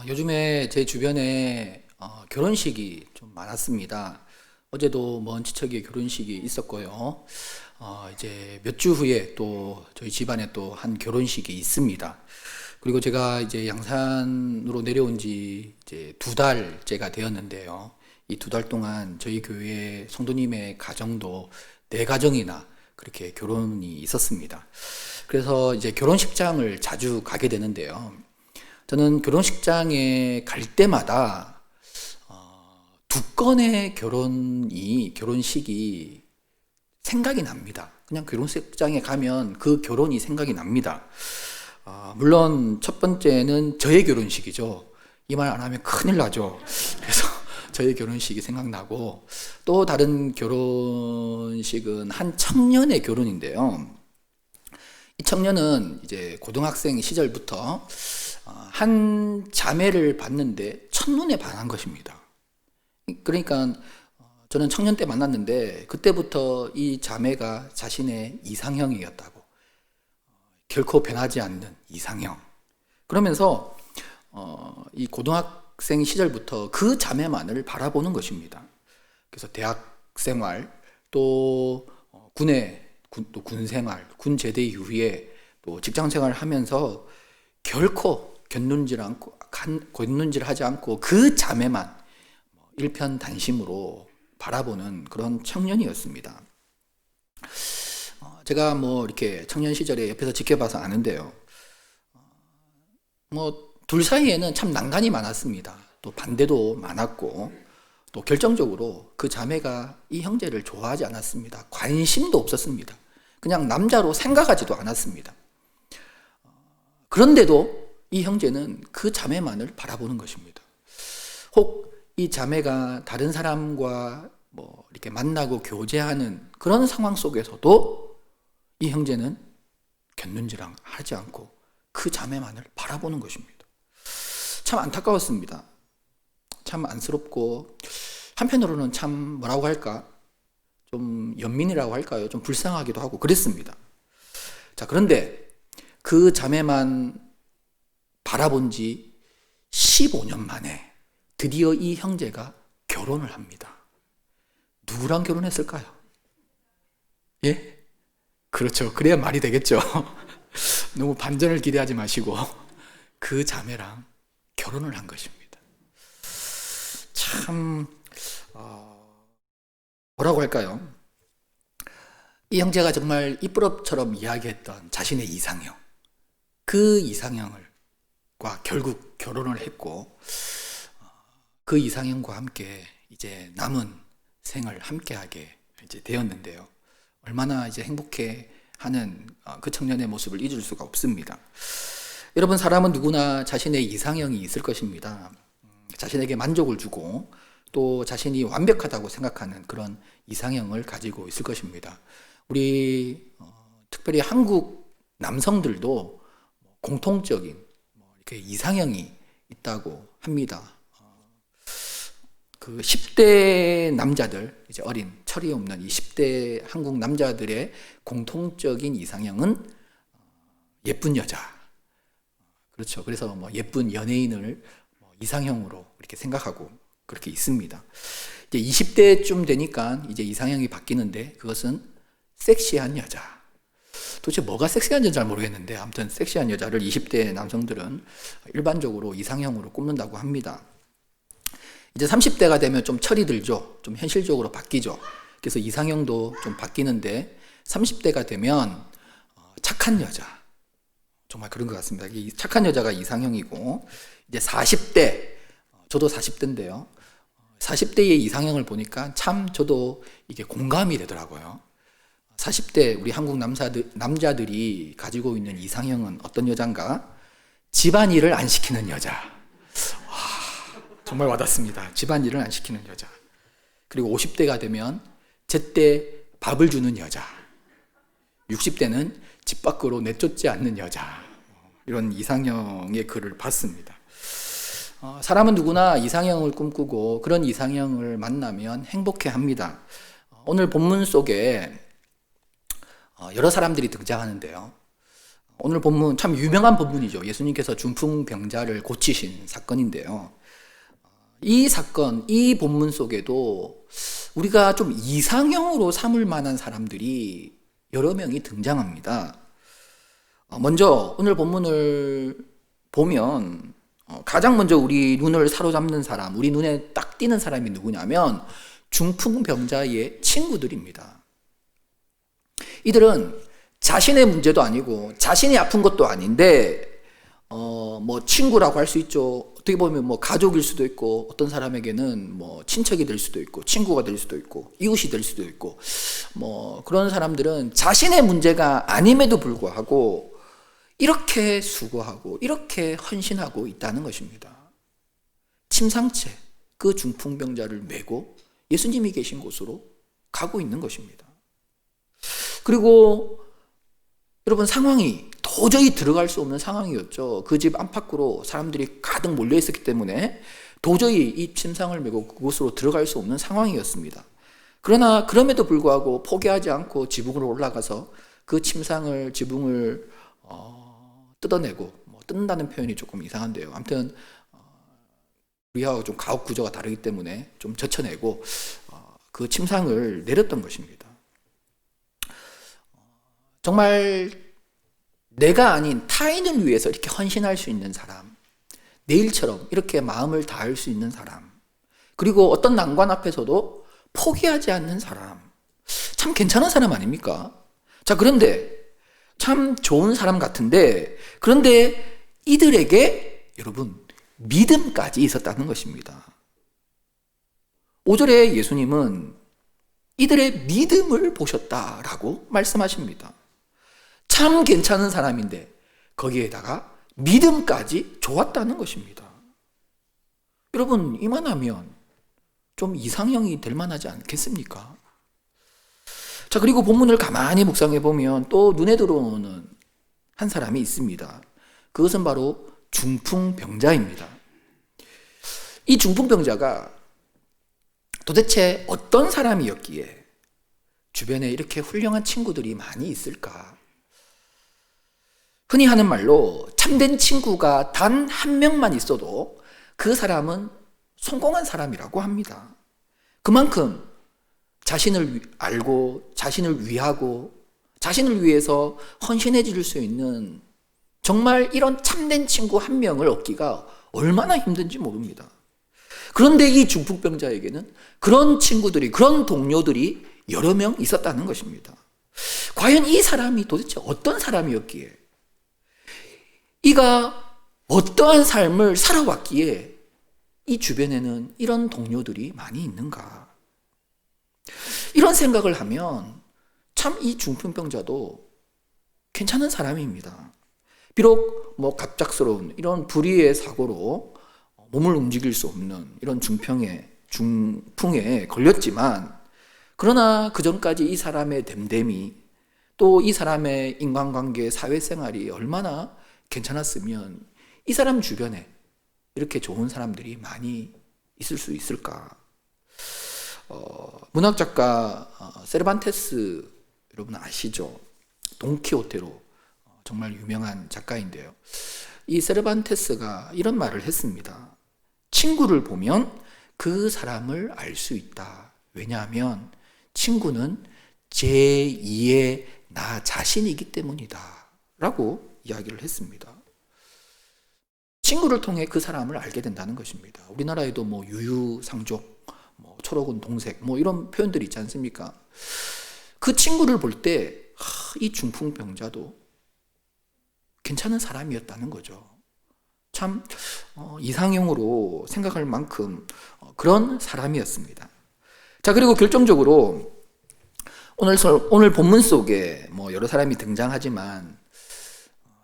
요즘에 제 주변에 결혼식이 좀 많았습니다. 어제도 먼 친척의 결혼식이 있었고요. 이제 몇 주 후에 또 저희 집안에 또 한 결혼식이 있습니다. 그리고 제가 이제 양산으로 내려온 지 이제 2달째가 되었는데요. 이 2달 동안 저희 교회 성도님의 가정도 4가정이나 그렇게 결혼이 있었습니다. 그래서 이제 결혼식장을 자주 가게 되는데요. 저는 결혼식장에 갈 때마다 2건의 결혼식이 생각이 납니다. 그냥 결혼식장에 가면 그 결혼이 생각이 납니다. 물론 첫 번째는 저의 결혼식이죠. 이 말 안 하면 큰일 나죠. 그래서 저의 결혼식이 생각나고, 또 다른 결혼식은 한 청년의 결혼인데요. 이 청년은 이제 고등학생 시절부터 한 자매를 봤는데 첫눈에 반한 것입니다. 그러니까 저는 청년 때 만났는데 그때부터 이 자매가 자신의 이상형이었다고. 결코 변하지 않는 이상형. 그러면서 이 고등학생 시절부터 그 자매만을 바라보는 것입니다. 그래서 대학 생활, 또 군 생활, 군 제대 이후에 또 직장 생활을 하면서 결코 곁눈질하지 않고 그 자매만 일편단심으로 바라보는 그런 청년이었습니다. 제가 뭐 이렇게 청년 시절에 옆에서 지켜봐서 아는데요. 둘 사이에는 참 난간이 많았습니다. 또 반대도 많았고, 또 결정적으로 그 자매가 이 형제를 좋아하지 않았습니다. 관심도 없었습니다. 그냥 남자로 생각하지도 않았습니다. 그런데도 이 형제는 그 자매만을 바라보는 것입니다. 혹 이 자매가 다른 사람과 뭐 이렇게 만나고 교제하는 그런 상황 속에서도 이 형제는 곁눈질하지 않고 그 자매만을 바라보는 것입니다. 참 안타까웠습니다. 참 안쓰럽고, 한편으로는 참 뭐라고 할까, 좀 연민이라고 할까요? 좀 불쌍하기도 하고 그랬습니다. 자, 그런데 그 자매만 바라본 지 15년 만에 드디어 이 형제가 결혼을 합니다. 누구랑 결혼했을까요? 예? 그렇죠. 그래야 말이 되겠죠. 너무 반전을 기대하지 마시고 그 자매랑 결혼을 한 것입니다. 참 뭐라고 할까요? 이 형제가 정말 이쁘럽처럼 이야기했던 자신의 이상형, 그 이상형과 결국 결혼을 했고, 그 이상형과 함께 이제 남은 생을 함께하게 이제 되었는데요. 얼마나 이제 행복해하는 그 청년의 모습을 잊을 수가 없습니다. 여러분, 사람은 누구나 자신의 이상형이 있을 것입니다. 자신에게 만족을 주고 또 자신이 완벽하다고 생각하는 그런 이상형을 가지고 있을 것입니다. 우리 특별히 한국 남성들도 공통적인 이렇게 이상형이 있다고 합니다. 그 10대 남자들, 이제 어린 철이 없는 이 10대 한국 남자들의 공통적인 이상형은 예쁜 여자. 그렇죠. 그래서 뭐 예쁜 연예인을 이상형으로 이렇게 생각하고 그렇게 있습니다. 이제 20대쯤 되니까 이제 이상형이 바뀌는데, 그것은 섹시한 여자. 도대체 뭐가 섹시한지는 잘 모르겠는데, 아무튼 섹시한 여자를 20대 남성들은 일반적으로 이상형으로 꼽는다고 합니다. 이제 30대가 되면 좀 철이 들죠. 좀 현실적으로 바뀌죠. 그래서 이상형도 좀 바뀌는데, 30대가 되면 착한 여자, 정말 그런 것 같습니다. 이 착한 여자가 이상형이고, 이제 40대, 저도 40대인데요. 40대의 이상형을 보니까 참 저도 이게 공감이 되더라고요. 40대 우리 한국 남자들이 가지고 있는 이상형은 어떤 여잔가? 집안일을 안 시키는 여자. 와, 정말 와닿습니다. 집안일을 안 시키는 여자. 그리고 50대가 되면 제때 밥을 주는 여자. 60대는 집 밖으로 내쫓지 않는 여자. 이런 이상형의 글을 봤습니다. 사람은 누구나 이상형을 꿈꾸고 그런 이상형을 만나면 행복해합니다. 오늘 본문 속에 여러 사람들이 등장하는데요. 오늘 본문 참 유명한 본문이죠. 예수님께서 중풍병자를 고치신 사건인데요. 이 사건, 이 본문 속에도 우리가 좀 이상형으로 삼을 만한 사람들이 여러 명이 등장합니다. 먼저 오늘 본문을 보면 가장 먼저 우리 눈을 사로잡는 사람, 우리 눈에 딱 띄는 사람이 누구냐면 중풍병자의 친구들입니다. 이들은 자신의 문제도 아니고 자신이 아픈 것도 아닌데 뭐 친구라고 할 수 있죠. 어떻게 보면 뭐 가족일 수도 있고, 어떤 사람에게는 뭐 친척이 될 수도 있고, 친구가 될 수도 있고, 이웃이 될 수도 있고, 뭐 그런 사람들은 자신의 문제가 아님에도 불구하고 이렇게 수고하고 이렇게 헌신하고 있다는 것입니다. 침상째 그 중풍병자를 메고 예수님이 계신 곳으로 가고 있는 것입니다. 그리고 여러분, 상황이 도저히 들어갈 수 없는 상황이었죠. 그 집 안팎으로 사람들이 가득 몰려 있었기 때문에 도저히 이 침상을 메고 그곳으로 들어갈 수 없는 상황이었습니다. 그러나 그럼에도 불구하고 포기하지 않고 지붕으로 올라가서 그 지붕을 뜯어내고, 뜯는다는 표현이 조금 이상한데요. 아무튼 우리하고 좀 가옥 구조가 다르기 때문에 좀 젖혀내고 그 침상을 내렸던 것입니다. 정말 내가 아닌 타인을 위해서 이렇게 헌신할 수 있는 사람, 내 일처럼 이렇게 마음을 다할 수 있는 사람, 그리고 어떤 난관 앞에서도 포기하지 않는 사람, 참 괜찮은 사람 아닙니까? 자, 그런데 참 좋은 사람 같은데, 그런데 이들에게 여러분 믿음까지 있었다는 것입니다. 5절에 예수님은 이들의 믿음을 보셨다라고 말씀하십니다. 참 괜찮은 사람인데 거기에다가 믿음까지 좋았다는 것입니다. 여러분, 이만하면 좀 이상형이 될 만하지 않겠습니까? 자, 그리고 본문을 가만히 묵상해 보면 또 눈에 들어오는 한 사람이 있습니다. 그것은 바로 중풍병자입니다. 이 중풍병자가 도대체 어떤 사람이었기에 주변에 이렇게 훌륭한 친구들이 많이 있을까? 흔히 하는 말로 참된 친구가 단 한 명만 있어도 그 사람은 성공한 사람이라고 합니다. 그만큼 자신을 알고 자신을 위하고 자신을 위해서 헌신해 줄 수 있는 정말 이런 참된 친구 한 명을 얻기가 얼마나 힘든지 모릅니다. 그런데 이 중풍병자에게는 그런 친구들이, 그런 동료들이 여러 명 있었다는 것입니다. 과연 이 사람이 도대체 어떤 사람이었기에, 이가 어떠한 삶을 살아왔기에 이 주변에는 이런 동료들이 많이 있는가? 이런 생각을 하면 참 이 중풍병자도 괜찮은 사람입니다. 비록 갑작스러운 이런 불의의 사고로 몸을 움직일 수 없는 이런 중풍에 걸렸지만, 그러나 그 전까지 이 사람의 됨됨이, 또 이 사람의 인간관계, 사회생활이 얼마나 괜찮았으면 이 사람 주변에 이렇게 좋은 사람들이 많이 있을 수 있을까? 문학작가 세르반테스 여러분 아시죠? 돈키호테로 정말 유명한 작가인데요. 이 세르반테스가 이런 말을 했습니다. 친구를 보면 그 사람을 알 수 있다. 왜냐하면 친구는 제2의 나 자신이기 때문이다. 라고 이야기를 했습니다. 친구를 통해 그 사람을 알게 된다는 것입니다. 우리나라에도 유유상종, 초록은 동색, 이런 표현들이 있지 않습니까? 그 친구를 볼 때 이 중풍병자도 괜찮은 사람이었다는 거죠. 참 이상형으로 생각할 만큼 그런 사람이었습니다. 자, 그리고 결정적으로 오늘 본문 속에 여러 사람이 등장하지만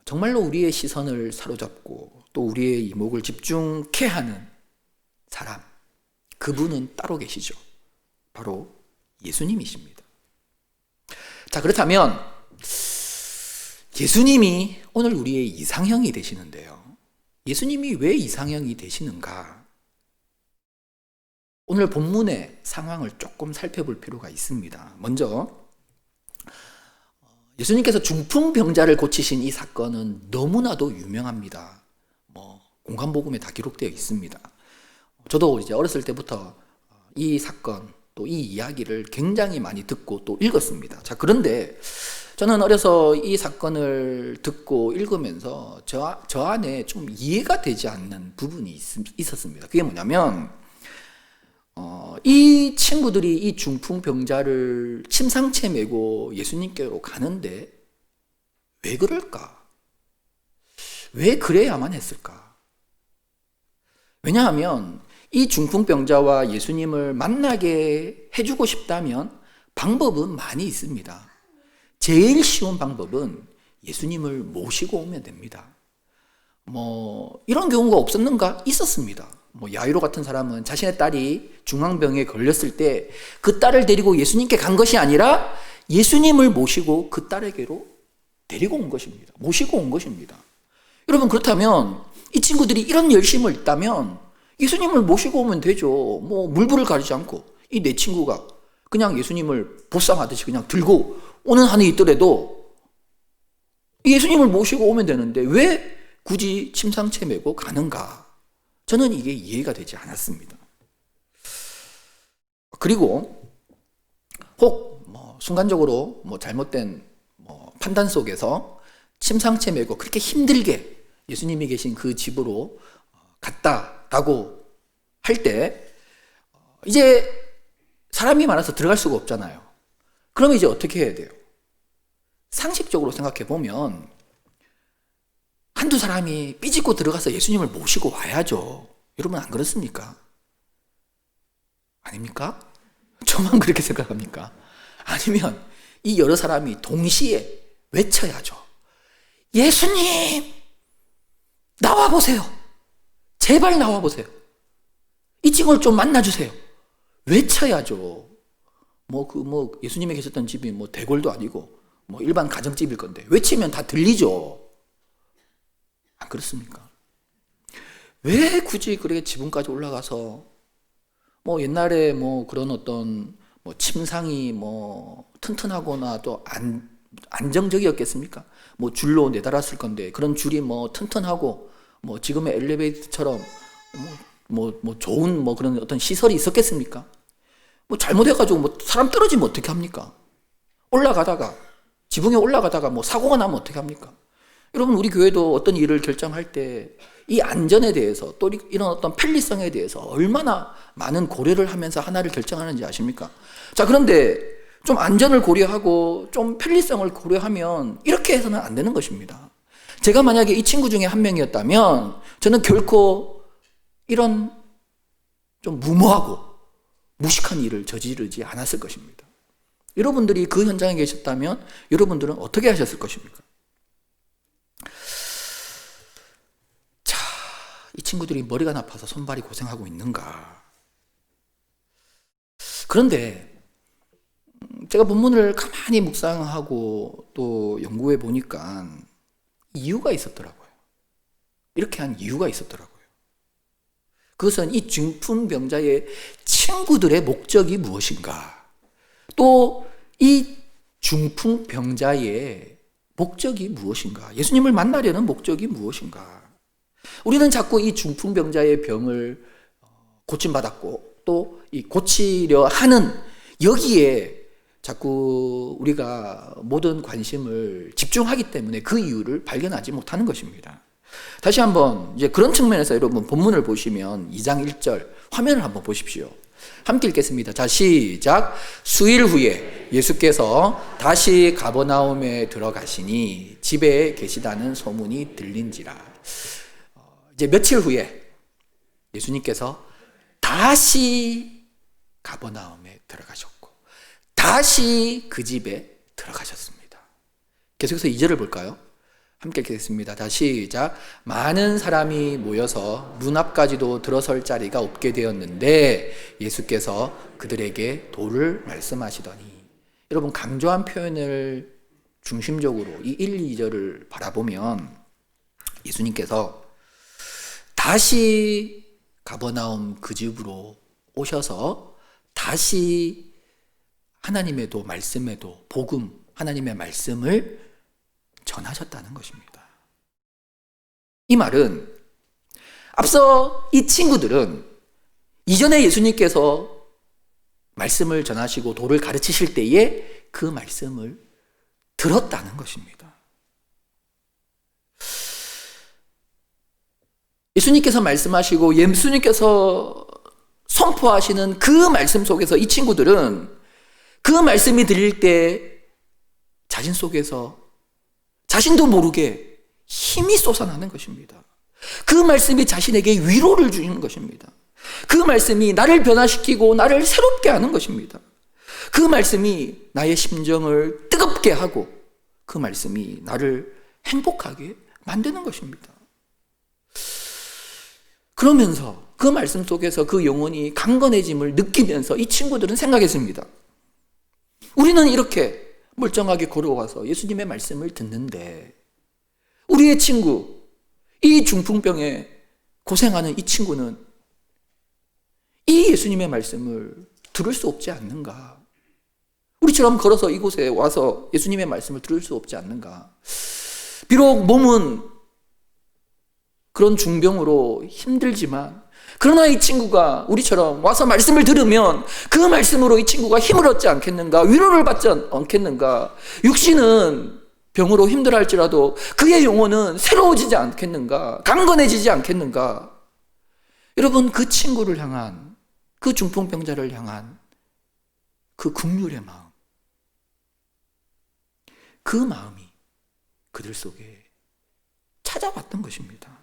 정말로 우리의 시선을 사로잡고 또 우리의 이목을 집중케 하는 사람, 그분은 따로 계시죠. 바로 예수님이십니다. 자, 그렇다면 예수님이 오늘 우리의 이상형이 되시는데요. 예수님이 왜 이상형이 되시는가? 오늘 본문의 상황을 조금 살펴볼 필요가 있습니다. 먼저 예수님께서 중풍병자를 고치신 이 사건은 너무나도 유명합니다. 공간복음에 다 기록되어 있습니다. 저도 이제 어렸을 때부터 이 사건, 또 이 이야기를 굉장히 많이 듣고 또 읽었습니다. 자, 그런데 저는 어려서 이 사건을 듣고 읽으면서 저 안에 좀 이해가 되지 않는 부분이 있었습니다. 그게 뭐냐면, 이 친구들이 이 중풍병자를 침상채 메고 예수님께로 가는데 왜 그럴까? 왜 그래야만 했을까? 왜냐하면 이 중풍병자와 예수님을 만나게 해주고 싶다면 방법은 많이 있습니다. 제일 쉬운 방법은 예수님을 모시고 오면 됩니다. 이런 경우가 없었는가? 있었습니다. 야이로 같은 사람은 자신의 딸이 중환병에 걸렸을 때 그 딸을 데리고 예수님께 간 것이 아니라 예수님을 모시고 그 딸에게로 데리고 온 것입니다. 모시고 온 것입니다. 여러분, 그렇다면 이 친구들이 이런 열심을 있다면 예수님을 모시고 오면 되죠. 물불을 가리지 않고 이 내 친구가 그냥 예수님을 보쌈하듯이 그냥 들고 오는 한이 있더라도 예수님을 모시고 오면 되는데 왜 굳이 침상채 메고 가는가? 저는 이게 이해가 되지 않았습니다. 그리고 혹 순간적으로 잘못된 판단 속에서 침상채 메고 그렇게 힘들게 예수님이 계신 그 집으로 갔다라고 할 때 이제 사람이 많아서 들어갈 수가 없잖아요. 그러면 이제 어떻게 해야 돼요? 상식적으로 생각해 보면 한두 사람이 삐짓고 들어가서 예수님을 모시고 와야죠. 여러분, 안 그렇습니까? 아닙니까? 저만 그렇게 생각합니까? 아니면 이 여러 사람이 동시에 외쳐야죠. 예수님, 나와보세요. 제발 나와보세요. 이 친구를 좀 만나주세요. 외쳐야죠. 예수님이 계셨던 집이 대궐도 아니고 일반 가정집일 건데 외치면 다 들리죠. 안 그렇습니까? 왜 굳이 그렇게 지붕까지 올라가서 옛날에 그런 어떤 침상이 튼튼하거나 또 안정적이었겠습니까? 줄로 내달았을 건데 그런 줄이 튼튼하고 지금의 엘리베이터처럼 좋은 그런 어떤 시설이 있었겠습니까? 잘못해가지고 사람 떨어지면 어떻게 합니까? 지붕에 올라가다가 사고가 나면 어떻게 합니까? 여러분, 우리 교회도 어떤 일을 결정할 때 이 안전에 대해서 또 이런 어떤 편리성에 대해서 얼마나 많은 고려를 하면서 하나를 결정하는지 아십니까? 자, 그런데 좀 안전을 고려하고 좀 편리성을 고려하면 이렇게 해서는 안 되는 것입니다. 제가 만약에 이 친구 중에 한 명이었다면 저는 결코 이런 좀 무모하고 무식한 일을 저지르지 않았을 것입니다. 여러분들이 그 현장에 계셨다면 여러분들은 어떻게 하셨을 것입니까? 자, 이 친구들이 머리가 나빠서 손발이 고생하고 있는가? 그런데 제가 본문을 가만히 묵상하고 또 연구해 보니까 이유가 있었더라고요. 이렇게 한 이유가 있었더라고요. 그것은 이 중풍병자의 친구들의 목적이 무엇인가? 또 이 중풍병자의 목적이 무엇인가? 예수님을 만나려는 목적이 무엇인가? 우리는 자꾸 이 중풍병자의 병을 고침받았고 또 이 고치려 하는 여기에 자꾸 우리가 모든 관심을 집중하기 때문에 그 이유를 발견하지 못하는 것입니다. 다시 한번 이제 그런 측면에서 여러분 본문을 보시면 2장 1절 화면을 한번 보십시오. 함께 읽겠습니다. 자, 시작. 수일 후에 예수께서 다시 가버나움에 들어가시니 집에 계시다는 소문이 들린지라. 이제 며칠 후에 예수님께서 다시 가버나움에 들어가셨고 다시 그 집에 들어가셨습니다. 계속해서 2절을 볼까요? 함께 읽겠습니다. 다시 시작. 많은 사람이 모여서 문 앞까지도 들어설 자리가 없게 되었는데 예수께서 그들에게 도를 말씀하시더니, 여러분 강조한 표현을 중심적으로 이 1, 2절을 바라보면 예수님께서 다시 가버나움 그 집으로 오셔서 다시 하나님의 도 말씀의 도 복음 하나님의 말씀을 전하셨다는 것입니다. 이 말은 앞서 이 친구들은 이전에 예수님께서 말씀을 전하시고 도를 가르치실 때에 그 말씀을 들었다는 것입니다. 예수님께서 말씀하시고 예수님께서 선포하시는 그 말씀 속에서 이 친구들은 그 말씀이 들릴 때 자신 속에서 자신도 모르게 힘이 솟아나는 것입니다. 그 말씀이 자신에게 위로를 주는 것입니다. 그 말씀이 나를 변화시키고 나를 새롭게 하는 것입니다. 그 말씀이 나의 심정을 뜨겁게 하고 그 말씀이 나를 행복하게 만드는 것입니다. 그러면서 그 말씀 속에서 그 영혼이 강건해짐을 느끼면서 이 친구들은 생각했습니다. 우리는 이렇게 멀쩡하게 걸어와서 예수님의 말씀을 듣는데 우리의 친구, 이 중풍병에 고생하는 이 친구는 이 예수님의 말씀을 들을 수 없지 않는가? 우리처럼 걸어서 이곳에 와서 예수님의 말씀을 들을 수 없지 않는가? 비록 몸은 그런 중병으로 힘들지만 그러나 이 친구가 우리처럼 와서 말씀을 들으면 그 말씀으로 이 친구가 힘을 얻지 않겠는가? 위로를 받지 않겠는가? 육신은 병으로 힘들어할지라도 그의 영혼은 새로워지지 않겠는가? 강건해지지 않겠는가? 여러분, 그 친구를 향한, 그 중풍병자를 향한 그 긍휼의 마음, 그 마음이 그들 속에 찾아왔던 것입니다.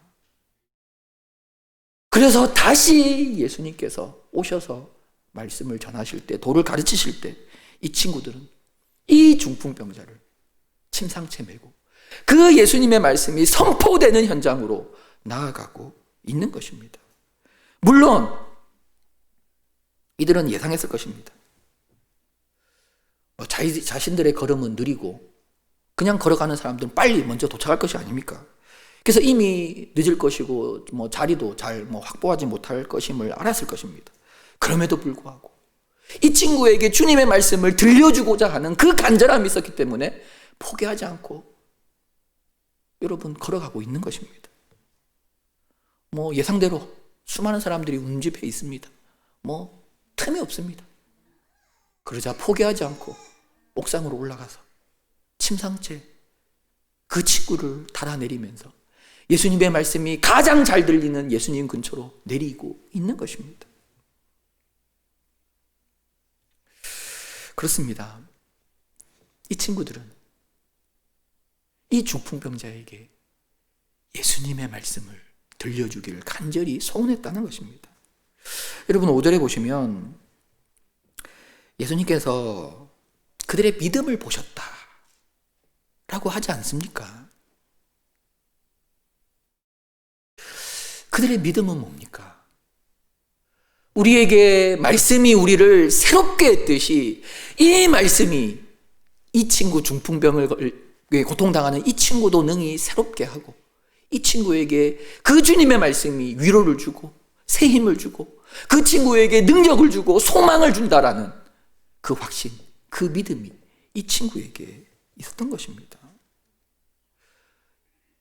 그래서 다시 예수님께서 오셔서 말씀을 전하실 때, 도를 가르치실 때 이 친구들은 이 중풍병자를 침상채 메고 그 예수님의 말씀이 선포되는 현장으로 나아가고 있는 것입니다. 물론 이들은 예상했을 것입니다. 자신들의 걸음은 느리고 그냥 걸어가는 사람들은 빨리 먼저 도착할 것이 아닙니까? 그래서 이미 늦을 것이고 자리도 잘 확보하지 못할 것임을 알았을 것입니다. 그럼에도 불구하고 이 친구에게 주님의 말씀을 들려주고자 하는 그 간절함이 있었기 때문에 포기하지 않고 여러분 걸어가고 있는 것입니다. 예상대로 수많은 사람들이 운집해 있습니다. 틈이 없습니다. 그러자 포기하지 않고 옥상으로 올라가서 침상채 그 친구를 달아내리면서 예수님의 말씀이 가장 잘 들리는 예수님 근처로 내리고 있는 것입니다. 그렇습니다. 이 친구들은 이 중풍병자에게 예수님의 말씀을 들려주기를 간절히 소원했다는 것입니다. 여러분 5절에 보시면 예수님께서 그들의 믿음을 보셨다 라고 하지 않습니까? 그들의 믿음은 뭡니까? 우리에게 말씀이 우리를 새롭게 했듯이 이 말씀이 이 친구 중풍병을 고통당하는 이 친구도 능히 새롭게 하고 이 친구에게 그 주님의 말씀이 위로를 주고 새 힘을 주고 그 친구에게 능력을 주고 소망을 준다라는 그 확신, 그 믿음이 이 친구에게 있었던 것입니다.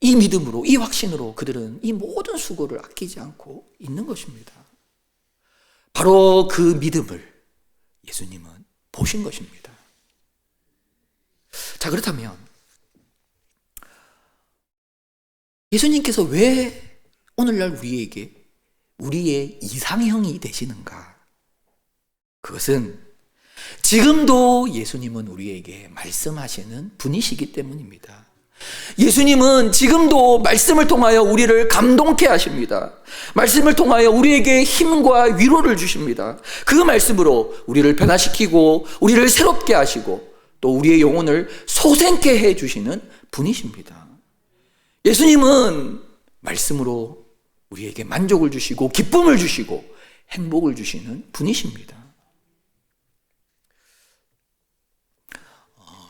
이 믿음으로, 이 확신으로 그들은 이 모든 수고를 아끼지 않고 있는 것입니다. 바로 그 믿음을 예수님은 보신 것입니다. 자, 그렇다면 예수님께서 왜 오늘날 우리에게 우리의 이상형이 되시는가? 그것은 지금도 예수님은 우리에게 말씀하시는 분이시기 때문입니다. 예수님은 지금도 말씀을 통하여 우리를 감동케 하십니다. 말씀을 통하여 우리에게 힘과 위로를 주십니다. 그 말씀으로 우리를 변화시키고 우리를 새롭게 하시고 또 우리의 영혼을 소생케 해주시는 분이십니다. 예수님은 말씀으로 우리에게 만족을 주시고 기쁨을 주시고 행복을 주시는 분이십니다.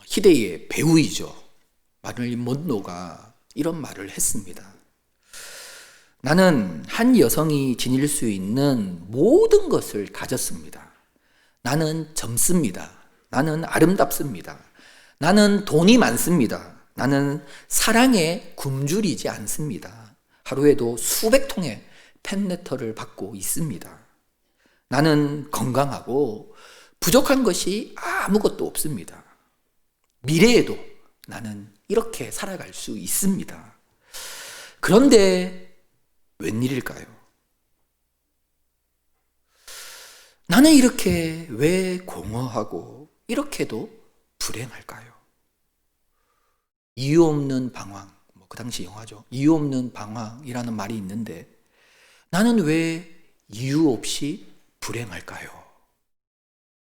희대의 배우이죠. 마릴린 먼로가 이런 말을 했습니다. 나는 한 여성이 지닐 수 있는 모든 것을 가졌습니다. 나는 젊습니다. 나는 아름답습니다. 나는 돈이 많습니다. 나는 사랑에 굶주리지 않습니다. 하루에도 수백 통의 팬레터를 받고 있습니다. 나는 건강하고 부족한 것이 아무것도 없습니다. 미래에도 나는 이렇게 살아갈 수 있습니다. 그런데 웬일일까요? 나는 이렇게 왜 공허하고 이렇게도 불행할까요? 이유 없는 방황, 그 당시 영화죠. 이유 없는 방황이라는 말이 있는데 나는 왜 이유 없이 불행할까요?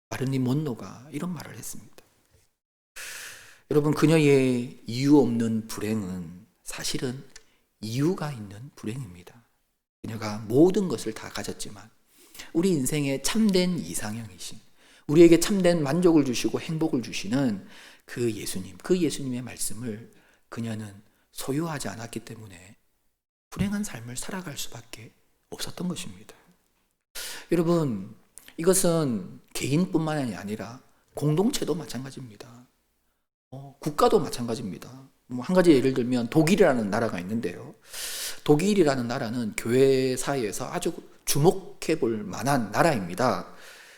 마를린 먼로가 이런 말을 했습니다. 여러분, 그녀의 이유 없는 불행은 사실은 이유가 있는 불행입니다. 그녀가 모든 것을 다 가졌지만 우리 인생의 참된 이상형이신, 우리에게 참된 만족을 주시고 행복을 주시는 그 예수님, 그 예수님의 말씀을 그녀는 소유하지 않았기 때문에 불행한 삶을 살아갈 수밖에 없었던 것입니다. 여러분, 이것은 개인뿐만이 아니라 공동체도 마찬가지입니다. 국가도 마찬가지입니다. 한 가지 예를 들면 독일이라는 나라가 있는데요. 독일이라는 나라는 교회 사이에서 아주 주목해 볼 만한 나라입니다.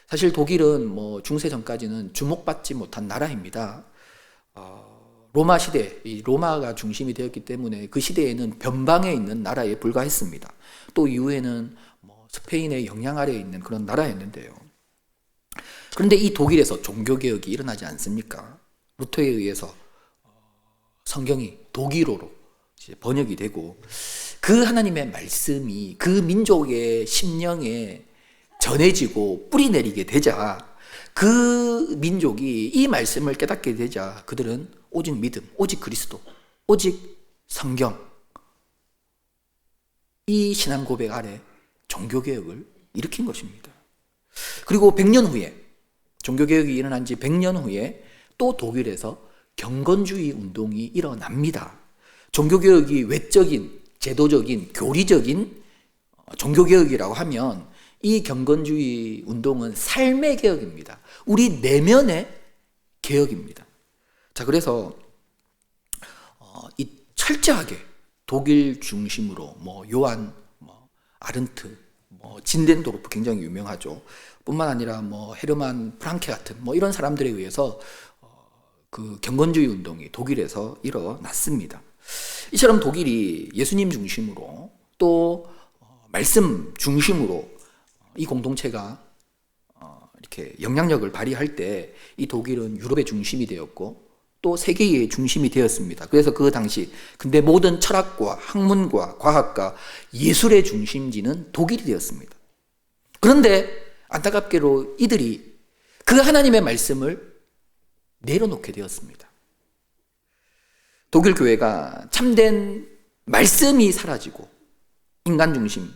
사실 독일은 중세 전까지는 주목받지 못한 나라입니다. 로마 시대, 이 로마가 중심이 되었기 때문에 그 시대에는 변방에 있는 나라에 불과했습니다. 또 이후에는 스페인의 영향 아래에 있는 그런 나라였는데요. 그런데 이 독일에서 종교개혁이 일어나지 않습니까? 루터에 의해서 성경이 독일어로 번역이 되고 그 하나님의 말씀이 그 민족의 심령에 전해지고 뿌리내리게 되자 그 민족이 이 말씀을 깨닫게 되자 그들은 오직 믿음, 오직 그리스도, 오직 성경, 이 신앙 고백 아래 종교개혁을 일으킨 것입니다. 그리고 100년 후에, 종교개혁이 일어난 지 100년 후에 또 독일에서 경건주의 운동이 일어납니다. 종교개혁이 외적인, 제도적인, 교리적인 종교개혁이라고 하면 이 경건주의 운동은 삶의 개혁입니다. 우리 내면의 개혁입니다. 자, 그래서 이 철저하게 독일 중심으로 요한, 아른트, 진덴도르프 굉장히 유명하죠. 뿐만 아니라 헤르만 프랑케 같은 이런 사람들에 의해서 그 경건주의 운동이 독일에서 일어났습니다. 이처럼 독일이 예수님 중심으로 또 말씀 중심으로 이 공동체가 이렇게 영향력을 발휘할 때 이 독일은 유럽의 중심이 되었고 또 세계의 중심이 되었습니다. 그래서 그 당시 근데 모든 철학과 학문과 과학과 예술의 중심지는 독일이 되었습니다. 그런데 안타깝게도 이들이 그 하나님의 말씀을 내려놓게 되었습니다. 독일 교회가 참된 말씀이 사라지고 인간 중심,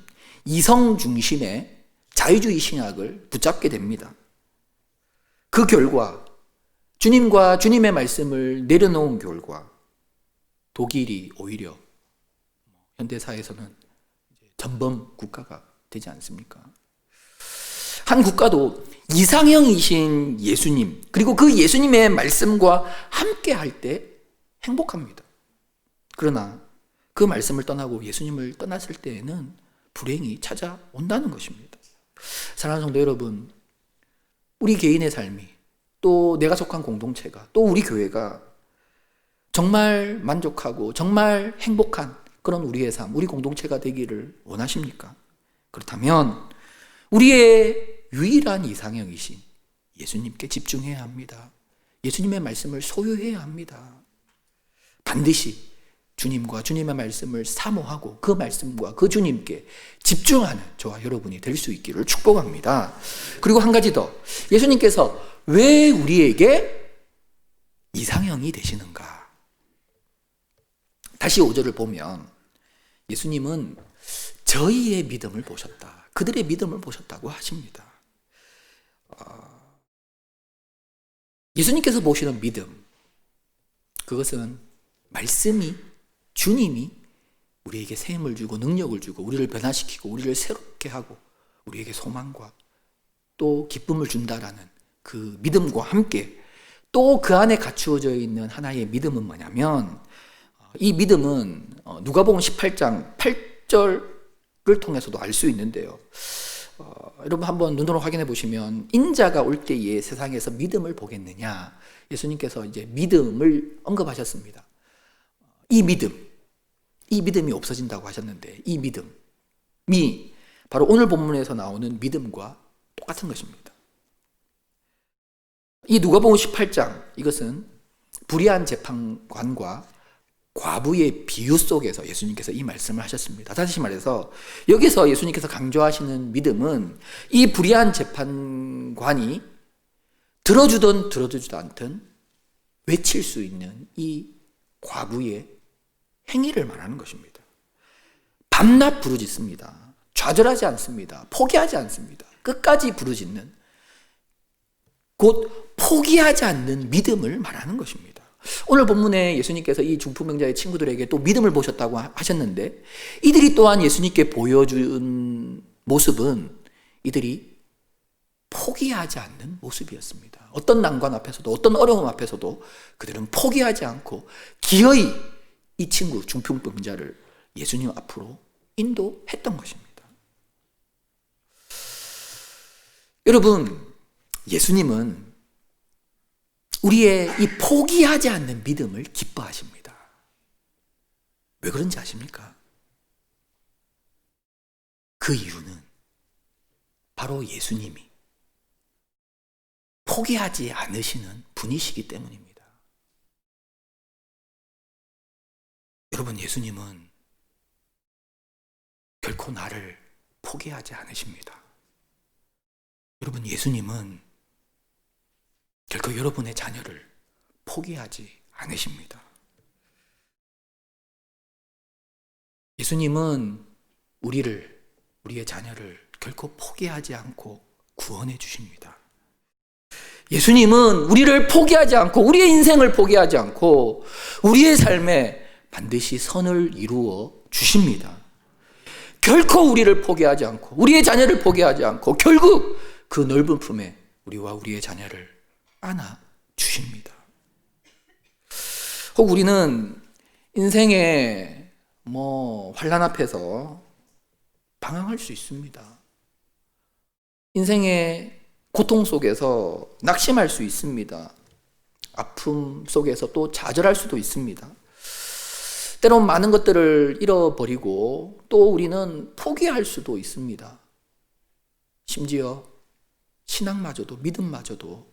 이성 중심의 자유주의 신학을 붙잡게 됩니다. 그 결과 주님과 주님의 말씀을 내려놓은 결과 독일이 오히려 현대사에서는 전범 국가가 되지 않습니까? 한 국가도 이상형이신 예수님, 그리고 그 예수님의 말씀과 함께 할 때 행복합니다. 그러나 그 말씀을 떠나고 예수님을 떠났을 때에는 불행이 찾아온다는 것입니다. 사랑하는 성도 여러분, 우리 개인의 삶이, 또 내가 속한 공동체가, 또 우리 교회가 정말 만족하고 정말 행복한 그런 우리의 삶, 우리 공동체가 되기를 원하십니까? 그렇다면 우리의 유일한 이상형이신 예수님께 집중해야 합니다. 예수님의 말씀을 소유해야 합니다. 반드시 주님과 주님의 말씀을 사모하고 그 말씀과 그 주님께 집중하는 저와 여러분이 될 수 있기를 축복합니다. 그리고 한 가지 더, 예수님께서 왜 우리에게 이상형이 되시는가? 다시 5절을 보면 예수님은 저희의 믿음을 보셨다, 그들의 믿음을 보셨다고 하십니다. 예수님께서 보시는 믿음, 그것은 말씀이, 주님이 우리에게 새 힘을 주고 능력을 주고 우리를 변화시키고 우리를 새롭게 하고 우리에게 소망과 또 기쁨을 준다라는 그 믿음과 함께 또 그 안에 갖추어져 있는 하나의 믿음은 뭐냐면, 이 믿음은 누가복음 18장 8절을 통해서도 알 수 있는데요. 여러분 한번 눈으로 확인해 보시면, 인자가 올 때에 세상에서 믿음을 보겠느냐, 예수님께서 이제 믿음을 언급하셨습니다. 이 믿음이 없어진다고 하셨는데, 이 믿음이 바로 오늘 본문에서 나오는 믿음과 똑같은 것입니다. 이 누가복음 18장, 이것은 불의한 재판관과 과부의 비유 속에서 예수님께서 이 말씀을 하셨습니다. 다시 말해서 여기서 예수님께서 강조하시는 믿음은 이 불의한 재판관이 들어주든 들어주지도 않든 외칠 수 있는 이 과부의 행위를 말하는 것입니다. 밤낮 부르짖습니다. 좌절하지 않습니다. 포기하지 않습니다. 끝까지 부르짖는, 곧 포기하지 않는 믿음을 말하는 것입니다. 오늘 본문에 예수님께서 이 중풍병자의 친구들에게 또 믿음을 보셨다고 하셨는데, 이들이 또한 예수님께 보여준 모습은 이들이 포기하지 않는 모습이었습니다. 어떤 난관 앞에서도, 어떤 어려움 앞에서도 그들은 포기하지 않고 기어이 이 친구 중풍병자를 예수님 앞으로 인도했던 것입니다. 여러분, 예수님은 우리의 이 포기하지 않는 믿음을 기뻐하십니다. 왜 그런지 아십니까? 그 이유는 바로 예수님이 포기하지 않으시는 분이시기 때문입니다. 여러분, 예수님은 결코 나를 포기하지 않으십니다. 여러분, 예수님은 결코 여러분의 자녀를 포기하지 않으십니다. 예수님은 우리의 자녀를 결코 포기하지 않고 구원해 주십니다. 예수님은 우리를 포기하지 않고, 우리의 인생을 포기하지 않고 우리의 삶에 반드시 선을 이루어 주십니다. 결코 우리를 포기하지 않고, 우리의 자녀를 포기하지 않고 결국 그 넓은 품에 우리와 우리의 자녀를 안아 주십니다. 혹 우리는 인생의 환난 앞에서 방황할 수 있습니다. 인생의 고통 속에서 낙심할 수 있습니다. 아픔 속에서 또 좌절할 수도 있습니다. 때론 많은 것들을 잃어버리고 또 우리는 포기할 수도 있습니다. 심지어 신앙마저도, 믿음마저도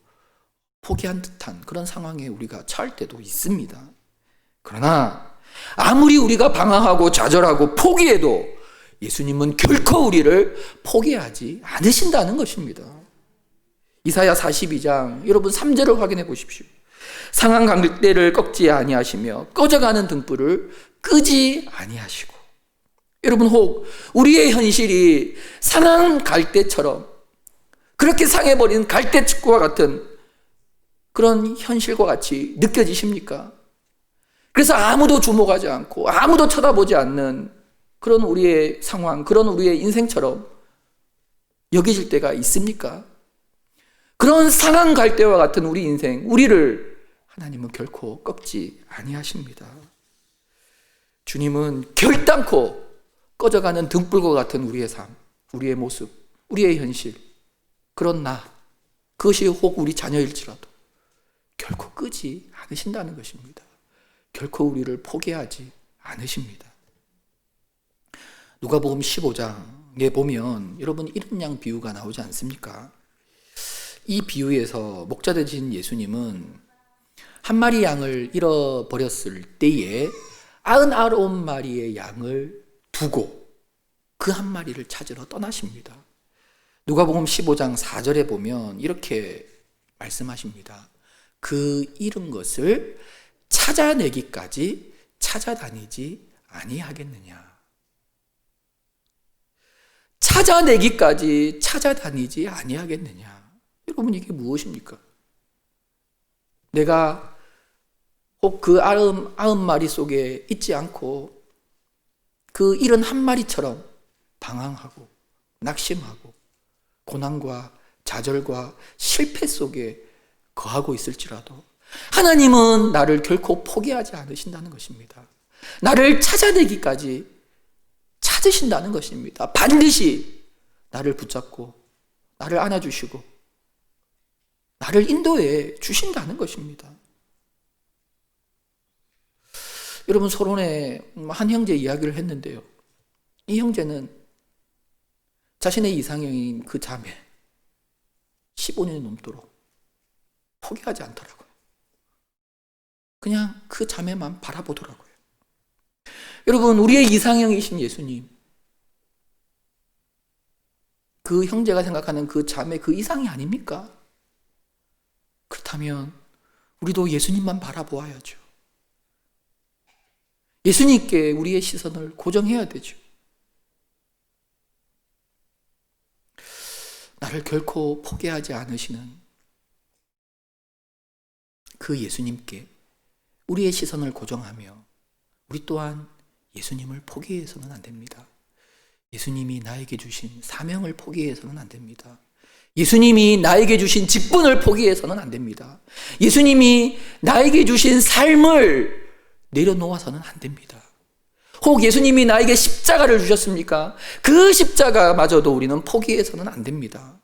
포기한 듯한 그런 상황에 우리가 처할 때도 있습니다. 그러나 아무리 우리가 방황하고 좌절하고 포기해도 예수님은 결코 우리를 포기하지 않으신다는 것입니다. 이사야 42장 여러분 3절을 확인해 보십시오. 상한 갈대를 꺾지 아니하시며 꺼져가는 등불을 끄지 아니하시고. 여러분, 혹 우리의 현실이 상한 갈대처럼 그렇게 상해버린 갈대축과 같은 그런 현실과 같이 느껴지십니까? 그래서 아무도 주목하지 않고 아무도 쳐다보지 않는 그런 우리의 상황, 그런 우리의 인생처럼 여기질 때가 있습니까? 그런 상한 갈대와 같은 우리 인생, 우리를 하나님은 결코 꺾지 아니하십니다. 주님은 결단코 꺼져가는 등불과 같은 우리의 삶, 우리의 모습, 우리의 현실, 그런 그것이 혹 우리 자녀일지라도 결코 끄지 않으신다는 것입니다. 결코 우리를 포기하지 않으십니다. 누가복음 15장에 보면 여러분 이런 양 비유가 나오지 않습니까? 이 비유에서 목자 되신 예수님은 한 마리 양을 잃어버렸을 때에 99마리의 양을 두고 그 한 마리를 찾으러 떠나십니다. 누가복음 15장 4절에 보면 이렇게 말씀하십니다. 그 잃은 것을 찾아내기까지 찾아다니지 아니하겠느냐. 찾아내기까지 찾아다니지 아니하겠느냐. 여러분, 이게 무엇입니까? 내가 혹 그 90마리 속에 있지 않고 그 71마리처럼 방황하고 낙심하고 고난과 좌절과 실패 속에 거하고 있을지라도 하나님은 나를 결코 포기하지 않으신다는 것입니다. 나를 찾아내기까지 찾으신다는 것입니다. 반드시 나를 붙잡고 나를 안아주시고 나를 인도해 주신다는 것입니다. 여러분, 서론에 한 형제 이야기를 했는데요. 이 형제는 자신의 이상형인 그 자매 15년이 넘도록 포기하지 않더라고요. 그냥 그 자매만 바라보더라고요. 여러분, 우리의 이상형이신 예수님, 그 형제가 생각하는 그 자매 그 이상이 아닙니까? 그렇다면 우리도 예수님만 바라보아야죠. 예수님께 우리의 시선을 고정해야 되죠. 나를 결코 포기하지 않으시는 그 예수님께 우리의 시선을 고정하며 우리 또한 예수님을 포기해서는 안 됩니다. 예수님이 나에게 주신 사명을 포기해서는 안 됩니다. 예수님이 나에게 주신 직분을 포기해서는 안 됩니다. 예수님이 나에게 주신 삶을 내려놓아서는 안 됩니다. 혹 예수님이 나에게 십자가를 주셨습니까? 그 십자가마저도 우리는 포기해서는 안 됩니다.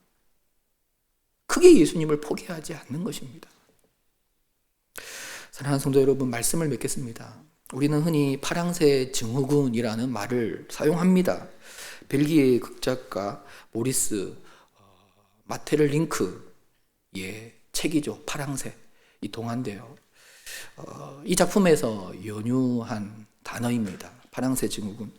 그게 예수님을 포기하지 않는 것입니다. 사랑하는 성도 여러분, 말씀을 맺겠습니다. 우리는 흔히 파랑새 증후군이라는 말을 사용합니다. 벨기에 극작가 모리스 마테르링크의 책이죠. 파랑새, 이 동화인데요. 이 작품에서 연유한 단어입니다. 파랑새 증후군.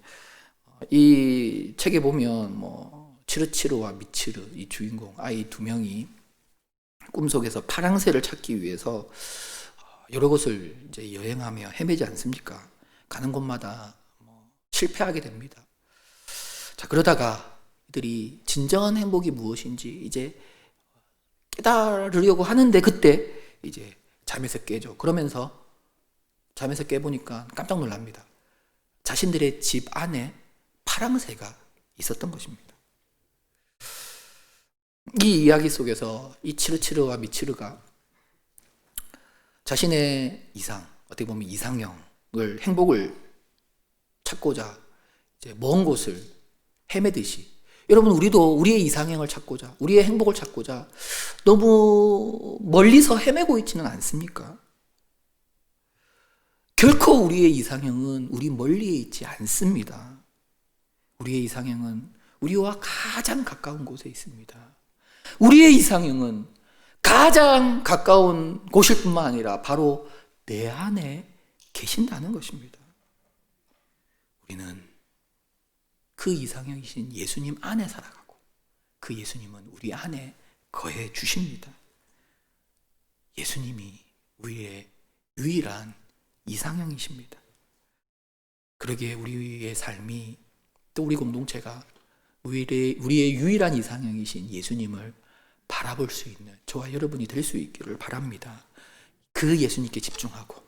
이 책에 보면 치르치르와 미치르, 이 주인공 아이 두 명이 꿈속에서 파랑새를 찾기 위해서 여러 곳을 이제 여행하며 헤매지 않습니까? 가는 곳마다 실패하게 됩니다. 자, 그러다가 이들이 진정한 행복이 무엇인지 이제 깨달으려고 하는데 그때 이제 잠에서 깨죠. 그러면서 잠에서 깨보니까 깜짝 놀랍니다. 자신들의 집 안에 파랑새가 있었던 것입니다. 이 이야기 속에서 이 치르치르와 미치르가 자신의 이상, 어떻게 보면 이상형을, 행복을 찾고자 이제 먼 곳을 헤매듯이, 여러분, 우리도 우리의 이상형을 찾고자, 우리의 행복을 찾고자 너무 멀리서 헤매고 있지는 않습니까? 결코 우리의 이상형은 우리 멀리에 있지 않습니다. 우리의 이상형은 우리와 가장 가까운 곳에 있습니다. 우리의 이상형은 가장 가까운 곳일 뿐만 아니라 바로 내 안에 계신다는 것입니다. 우리는 그 이상형이신 예수님 안에 살아가고 그 예수님은 우리 안에 거해 주십니다. 예수님이 우리의 유일한 이상형이십니다. 그러기에 우리의 삶이, 또 우리 공동체가 우리의 유일한 이상형이신 예수님을 바라볼 수 있는 저와 여러분이 될 수 있기를 바랍니다. 그 예수님께 집중하고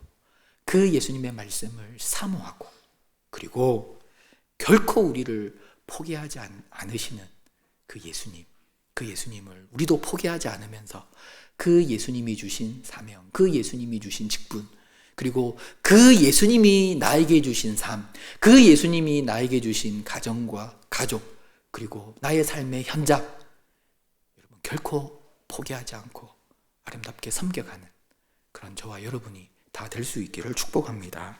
그 예수님의 말씀을 사모하고, 그리고 결코 우리를 포기하지 않으시는 그 예수님, 그 예수님을 우리도 포기하지 않으면서 그 예수님이 주신 사명, 그 예수님이 주신 직분, 그리고 그 예수님이 나에게 주신 삶, 그 예수님이 나에게 주신 가정과 가족, 그리고 나의 삶의 현장, 여러분 결코 포기하지 않고 아름답게 섬겨가는 그런 저와 여러분이 다 될 수 있기를 축복합니다.